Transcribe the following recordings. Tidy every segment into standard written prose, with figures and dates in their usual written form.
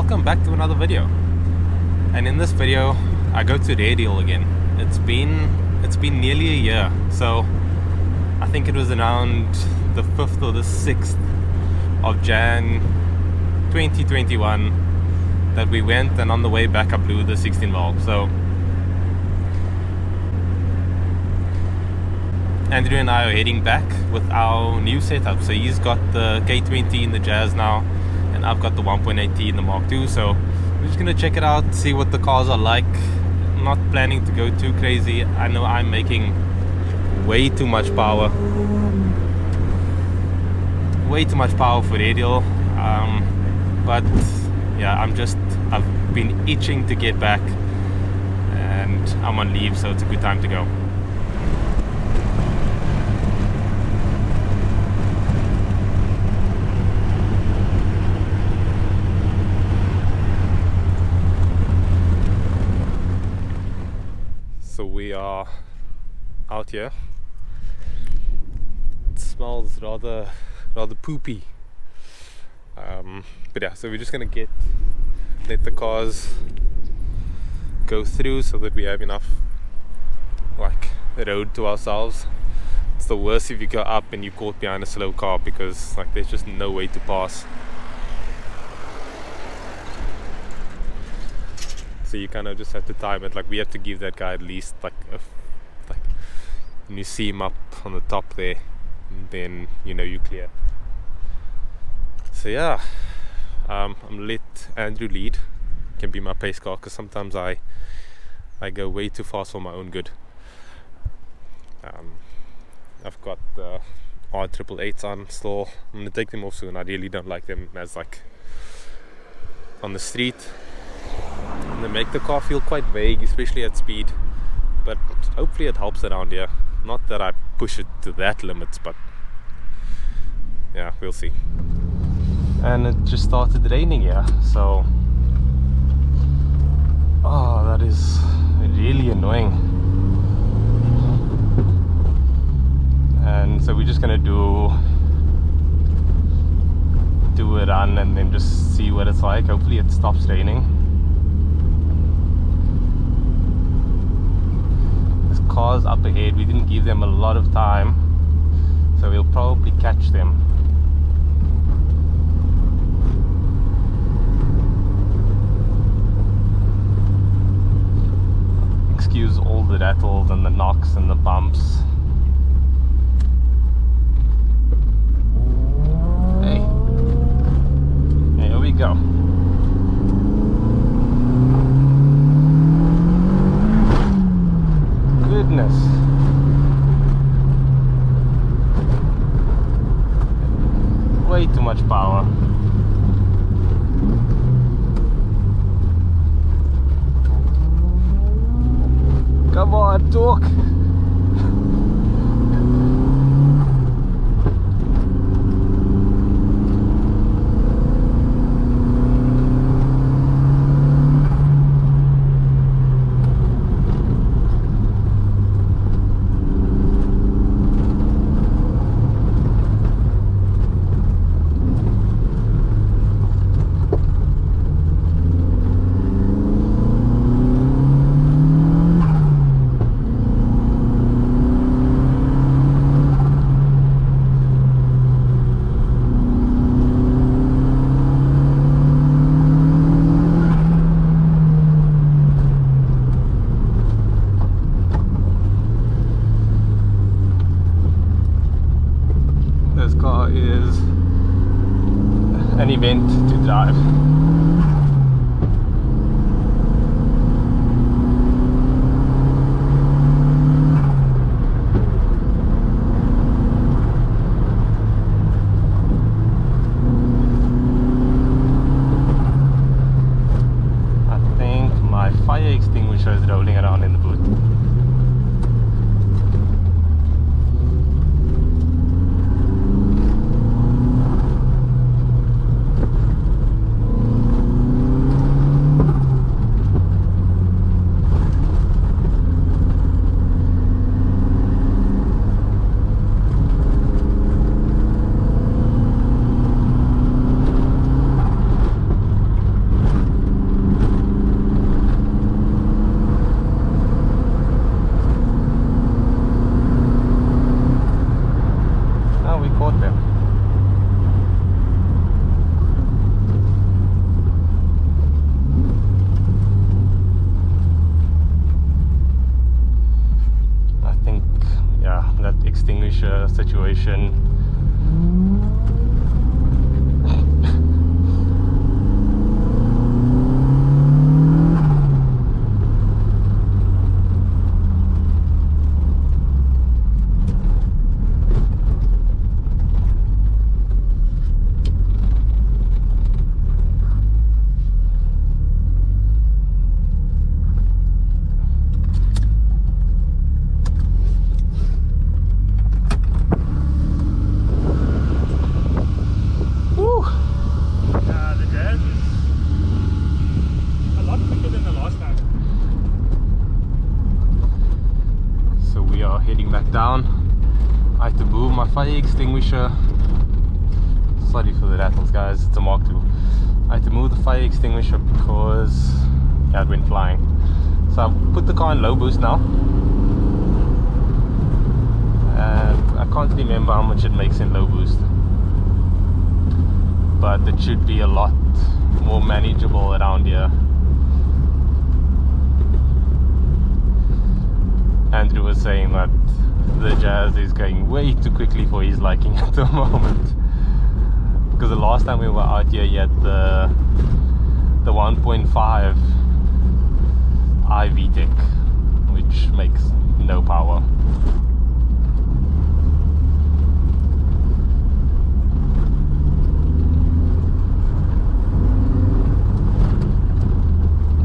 welcome back to another video. And in this video I go to Radial again. It's been nearly a year, so I think it was around the 5th or the 6th of Jan 2021 that we went, and on the way back I blew the 16 valve. So Andrew and I are heading back with our new setup. So he's got the K20 in the Jazz now, and I've got the 1.8T in the Mark II. So we're just gonna check it out, see what the cars are like. I'm not planning to go too crazy. I know I'm making way too much power for Radial, but yeah, I've been itching to get back, and I'm on leave, so it's a good time to go. So we are out here. It smells rather poopy, but yeah, so we're just gonna let the cars go through so that we have enough like road to ourselves. It's the worst if you go up and you're caught behind a slow car, because like there's just no way to pass. So you kind of just have to time it. Like we have to give that guy at least like when you see him up on the top there, then you know you clear. So yeah, I'm let Andrew lead. Can be my pace car, because sometimes I go way too fast for my own good. I've got the R888s on still. I'm gonna take them off soon. I really don't like them as like on the street. And they make the car feel quite vague, especially at speed, but hopefully it helps around here. Not that I push it to that limits, but yeah, we'll see. And it just started raining here, so that is really annoying. And so we're just gonna do a run and then just see what it's like. Hopefully it stops raining. Cars up ahead, we didn't give them a lot of time, so we'll probably catch them. Excuse all the rattles and the knocks and the bumps. Hey, here we go. Goodness. Way too much power. Come on, talk. Is an event to drive. I think my fire extinguisher is rolling around in the boot. extinguisher situation. Down. I had to move my fire extinguisher. Sorry for the rattles, guys, it's a Mk2. I had to move the fire extinguisher because it went flying. So I've put the car in low boost now, and I can't remember how much it makes in low boost, but it should be a lot more manageable around here. Andrew was saying that the Jazz is going way too quickly for his liking at the moment, because the last time we were out here he had the 1.5 VTEC, which makes no power.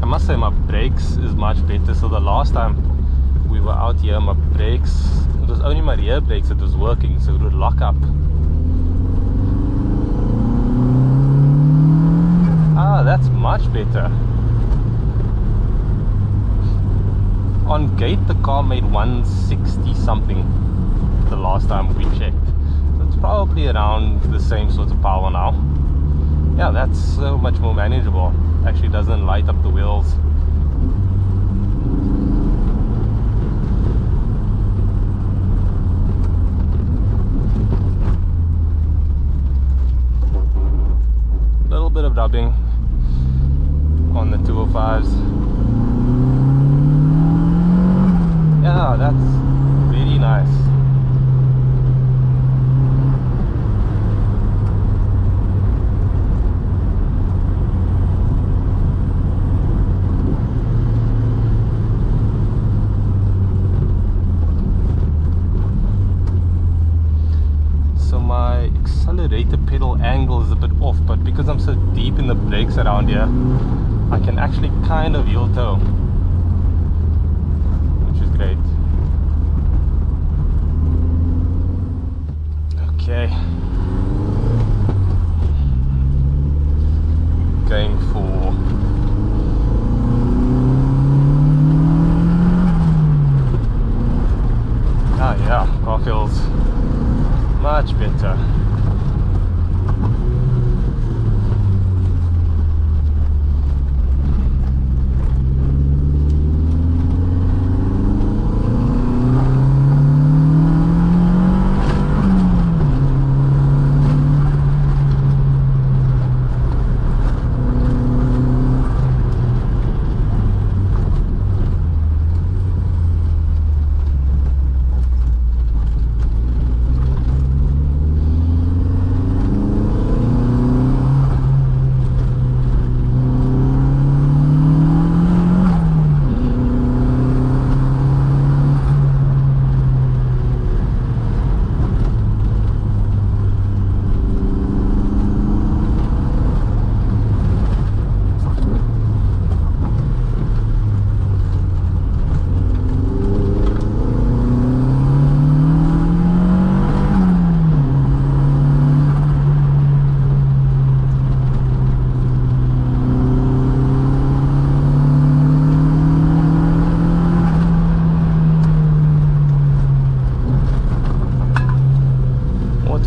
I must say my brakes is much better. So the last time we were out here, my brakes, it was only my rear brakes that was working, so it would lock up. That's much better. On gate the car made 160 something the last time we checked, so it's probably around the same sort of power now. Yeah, that's so much more manageable. Actually doesn't light up the wheels. Little bit of dubbing on the 205s. Yeah, that's really nice. So my accelerator pedal angle is a bit off, but because I'm so deep in the brakes around here, I can actually kind of heel toe, which is great. Okay, going for yeah, car feels much better.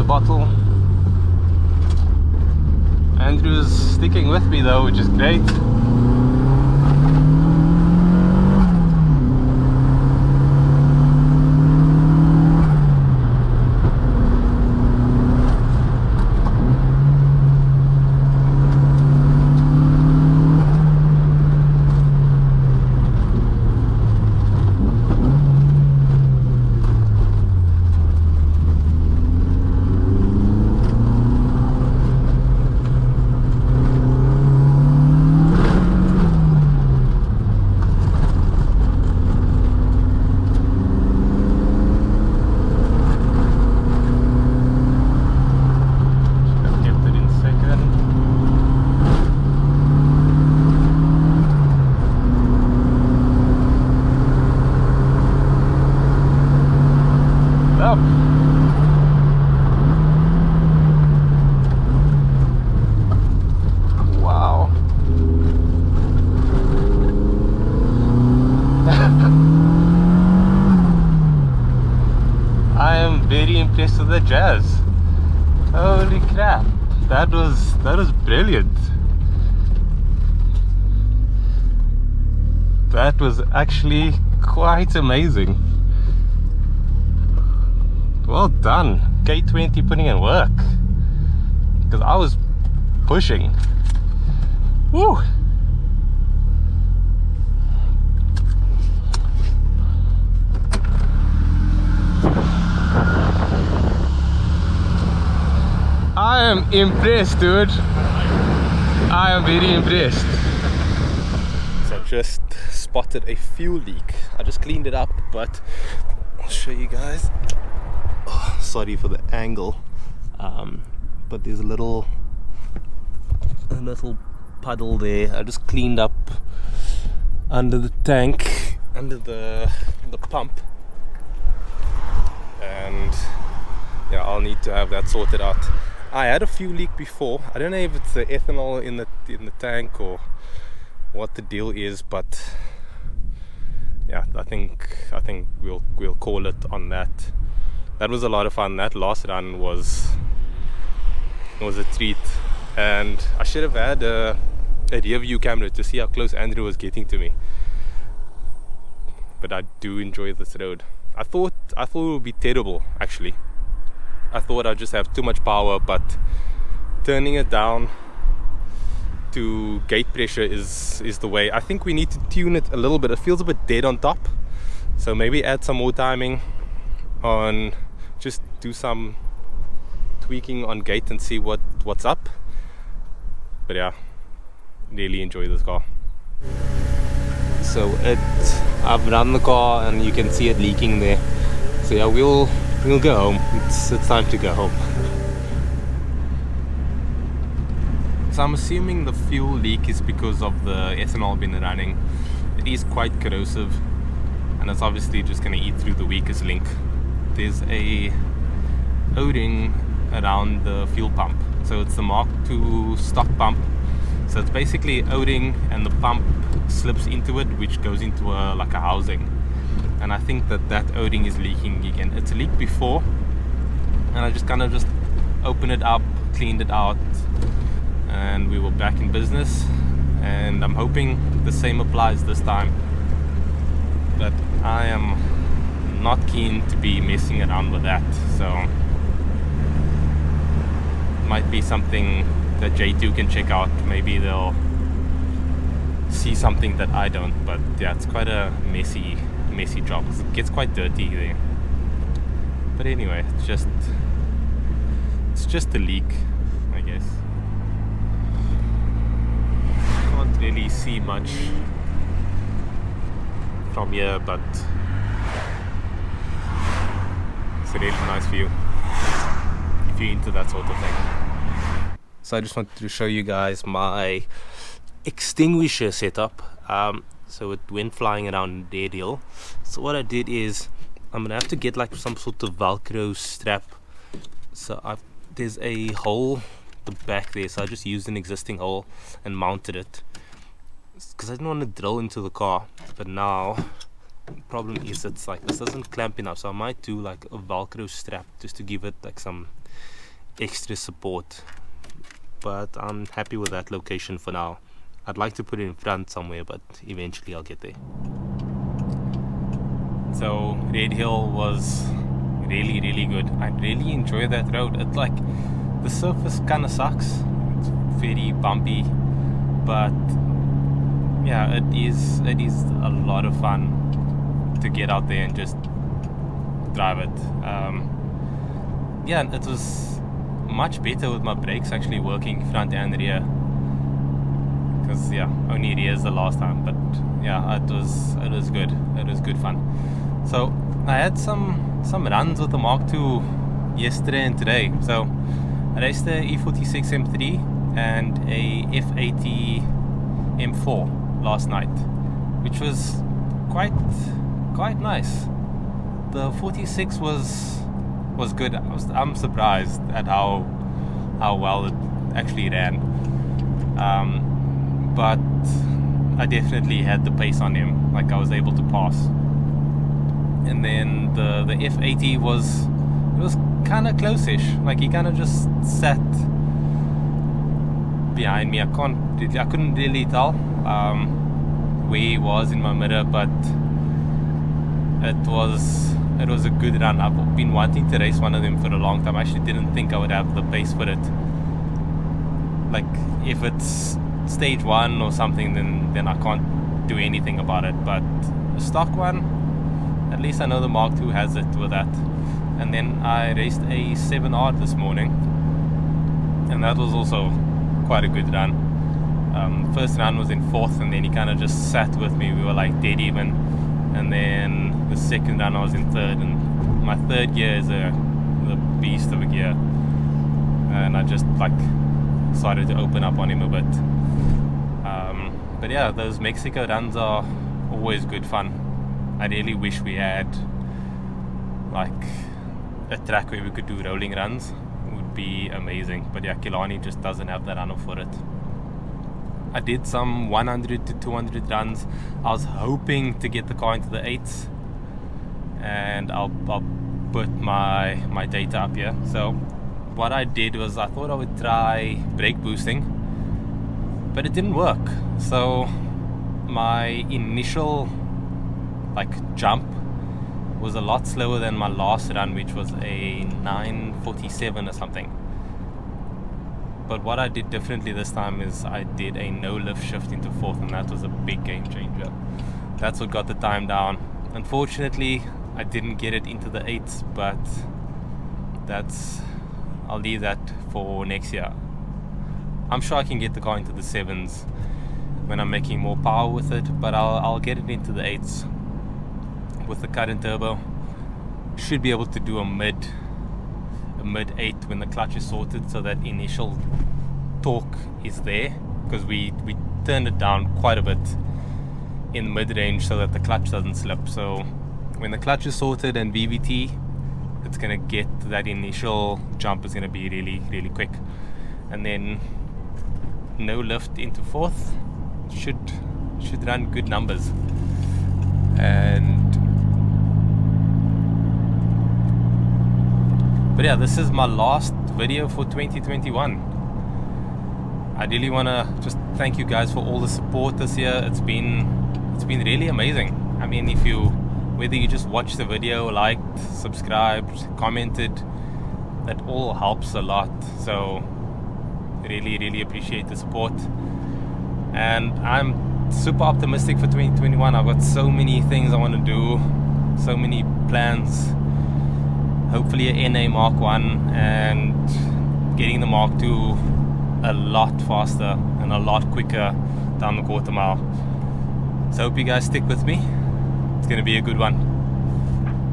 Bottle. Andrew's sticking with me though, which is great. the jazz. Holy crap, that was brilliant. That was actually quite amazing. Well done, K20, putting in work, because I was pushing. Woo! I am impressed, dude. I am very impressed. So I just spotted a fuel leak. I just cleaned it up, but I'll show you guys. Oh, sorry for the angle, but there's a little puddle there. I just cleaned up under the tank, under the pump, and yeah, I'll need to have that sorted out. I had a fuel leak before. I don't know if it's the ethanol in the tank or what the deal is, but yeah, I think we'll call it on that. That was a lot of fun. That last run was a treat, and I should have had a rear view camera to see how close Andrew was getting to me. But I do enjoy this road. I thought it would be terrible, actually. I thought I'd just have too much power, but turning it down to gate pressure is the way. I think we need to tune it a little bit. It feels a bit dead on top, so maybe add some more timing on, just do some tweaking on gate and see what's up. But yeah, really enjoy this car. So I've run the car and you can see it leaking there. So yeah, we'll go home. It's time to go home. So I'm assuming the fuel leak is because of the ethanol been running. It is quite corrosive, and it's obviously just going to eat through the weakest link. There's a O-ring around the fuel pump, so it's the Mk2 stock pump. So it's basically O-ring, and the pump slips into it, which goes into like a housing. And I think that O-ring is leaking again. It's leaked before, and I just kind of opened it up, cleaned it out, and we were back in business. And I'm hoping the same applies this time, but I am not keen to be messing around with that. So might be something that J2 can check out. Maybe they'll see something that I don't. But yeah, it's quite a messy job. It gets quite dirty there. But anyway, it's just a leak, I guess. Can't really see much from here, but it's a really nice view if you're into that sort of thing. So I just wanted to show you guys my extinguisher setup. So it went flying around dead hill. So what I did is I'm gonna have to get like some sort of Velcro strap. So there's a hole at the back there, so I just used an existing hole and mounted it because I didn't want to drill into the car. But now the problem is it's like this doesn't clamp enough, so I might do like a Velcro strap just to give it like some extra support. But I'm happy with that location for now. I'd like to put it in front somewhere, but eventually I'll get there. So Red Hill was really, really good. I really enjoy that road. It's like the surface kind of sucks. It's very bumpy, but yeah, it is a lot of fun to get out there and just drive it. Yeah, it was much better with my brakes actually working front and rear. Because yeah, only rears the last time, but yeah, it was good. It was good fun. So I had some runs with the Mk2 yesterday and today. So I raced the E46 M3 and a F80 M4 last night, which was quite nice. The 46 was good. I'm surprised at how well it actually ran. But I definitely had the pace on him, like I was able to pass. And then the F80 was kind of close-ish. Like he kind of just sat behind me. I couldn't really tell where he was in my mirror, but it was a good run. I've been wanting to race one of them for a long time. I actually didn't think I would have the pace for it. Like if it's stage 1 or something, then I can't do anything about it. But the stock one, at least I know the Mark II has it with that. And then I raced a 7R this morning, and that was also quite a good run. First run was in 4th, and then he kind of just sat with me. We were like dead even. And then the second run I was in 3rd, and my 3rd gear is a beast of a gear, and I just like started to open up on him a bit. But yeah, those Mexico runs are always good fun. I really wish we had like a track where we could do rolling runs. It would be amazing. But yeah, Killarney just doesn't have the runner for it. I did some 100 to 200 runs. I was hoping to get the car into the 8s, and I'll put my data up here. So what I did was I thought I would try brake boosting, but it didn't work. So my initial like jump was a lot slower than my last run, which was a 9:47 or something. But what I did differently this time is I did a no lift shift into 4th, and that was a big game changer. That's what got the time down. Unfortunately, I didn't get it into the 8s, but I'll leave that for next year. I'm sure I can get the car into the 7s when I'm making more power with it, but I'll get it into the 8s with the current turbo. Should be able to do a mid 8 when the clutch is sorted, so that initial torque is there, because we turned it down quite a bit in mid-range so that the clutch doesn't slip. So when the clutch is sorted and VVT, it's going to get that initial jump is going to be really, really quick. And then no lift into 4th should run good numbers. But yeah, this is my last video for 2021. I really want to just thank you guys for all the support this year. It's been really amazing. I mean, whether you just watched the video, liked, subscribed, commented, that all helps a lot. So really, really appreciate the support. And I'm super optimistic for 2021. I've got so many things I want to do, so many plans. Hopefully a NA Mark 1 and getting the Mark 2 a lot faster and a lot quicker down the quarter mile. So hope you guys stick with me. It's going to be a good one.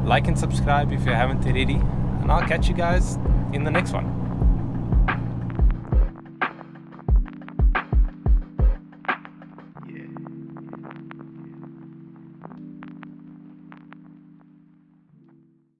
Like and subscribe if you haven't already, and I'll catch you guys in the next one.